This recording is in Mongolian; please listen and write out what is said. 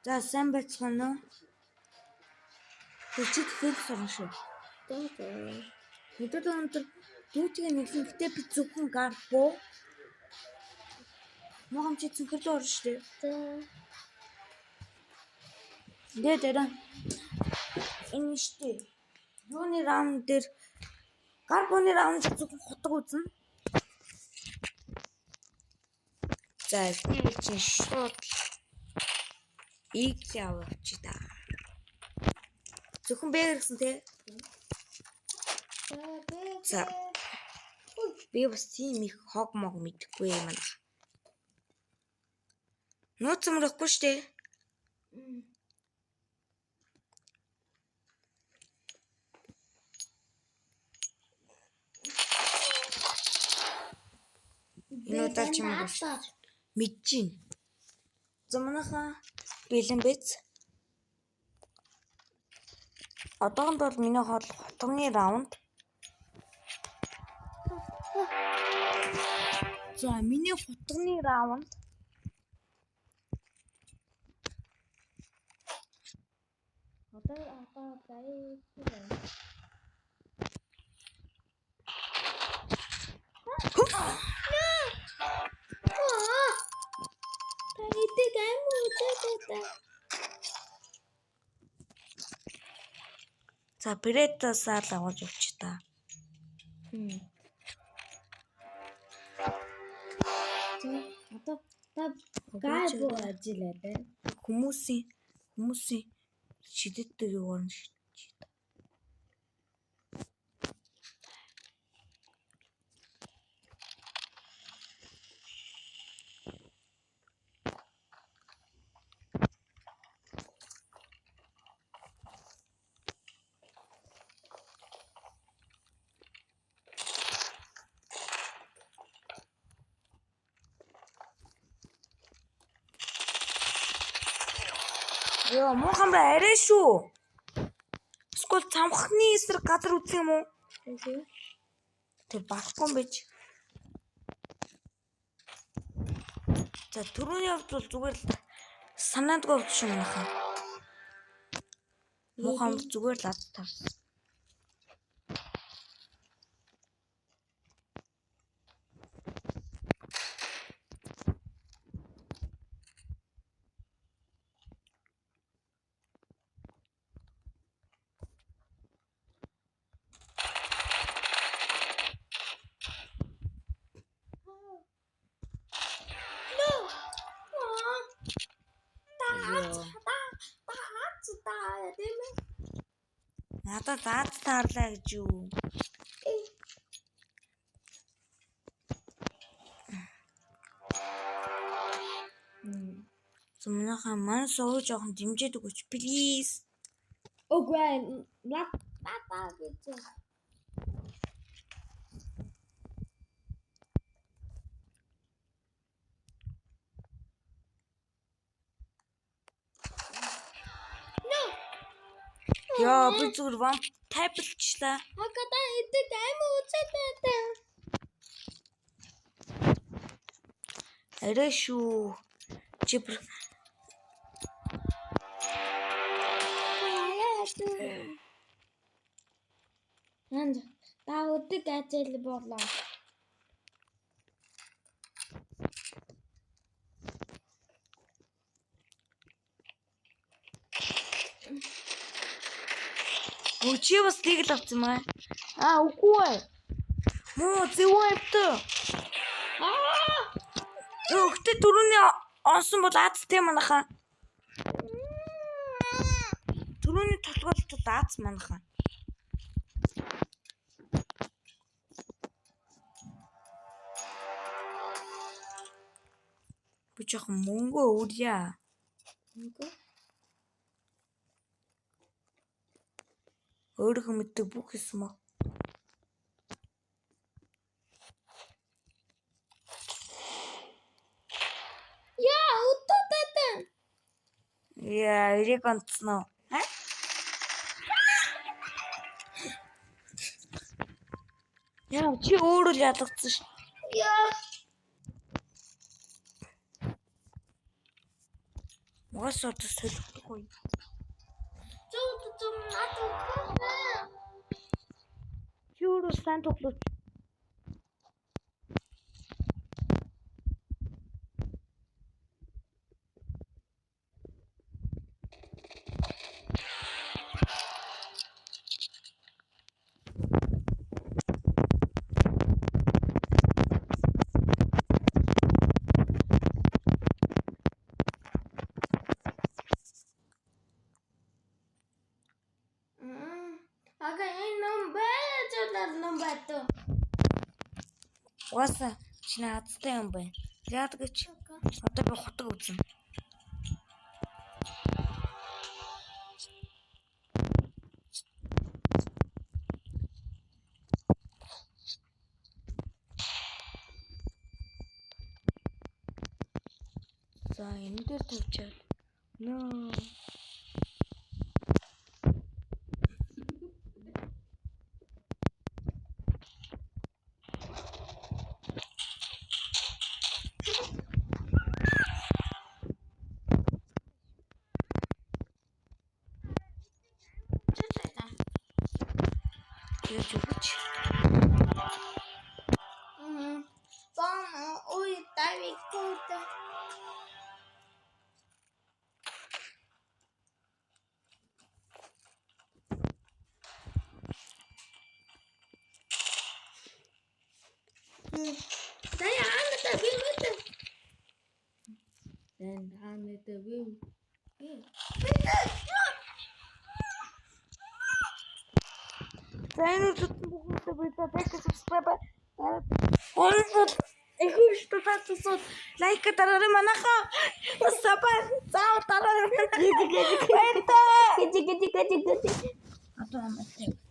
За сайн байцгаана уу? Чи тэгэхээр сурах шүү. Хэдүүд өндөр дүүтгээ нэглэн гэтээ би зөвхөн гарбуу. Могом чи цэнхэрлөө орно шүү дээ. Тэгээд энэ штэ. Юуны раунд дээр гарбууны раунд зөвхөн хотог үзнэ. За тийм чинь шууд ийг яваач та. Зөвхөн бэр гэсэн те. За. Би бас тийм их хог мог мэдэхгүй юм аа. Нууц юмрахгүй штэ. Энэ удаа ч юм уу мэдчихин. Замнаха бэлэн биз. Одоогонд бол миний хотгоны раунд. За миний хотгоны раунд. Одоо За брэдсаар л аваад явчих та. Одоо та гайбуу ажиллаа байна. Хүмүүсийн шидэддэг юу орно шүү. Йоо, муухан бай арай шүү. Скол цамхны эсрэг газар үзэх юм уу? Тэр болохгүй юм байж. За түрүүний хувьд бол зүгээр л санаадгүй шүү манайхаа. Муухан зүгээр л ад тарсан. Надад заад таарлаа гэж юу? Зумнахаа маань суу жоохон дэмжиж өгөөч, please. Үгүй наа гэж. Яа, би зүгээр вамп тайплчлаа. Хагада идэг аймаа үзээтэй. Арай шүү. Чипр. Нанд та өдөг ажил болоо. Чи бас тийг л авсан маа. Үгүй. Муу зөвөвтэй. Өгтө түрүүний онсон бол аацтай манайхаа. Түрүүний толгойлтод аац манайхаа. Би жоохон мөнгө өрья. Мөнгө? Өөрийнхөө мэддэг бүх юм аа. Яа, өдөөтэй. Яа, эрэг онцноо. Яа, чи өөрөө л ядагдсан ш. Яа. Угаасаа одоо солихгүй. Зүүн надад. Чи өөрөө сайн тоглож. Ага энэ номер 2. Угаасаа чиний азтай юм байна. Яадаг гэж. Одоо би хотог үзнэ. За энэ дээр тавьчаад. Нөө. Яаж өгч. Бом ой тавик кот. За энэ үзсэн бүхэндээ баярлалаа. Subscribe. Эхүүш татсан лайк дараарай манайхаа. Сабар заа дараарай. Баярлалаа. Гэж. Одоо амт.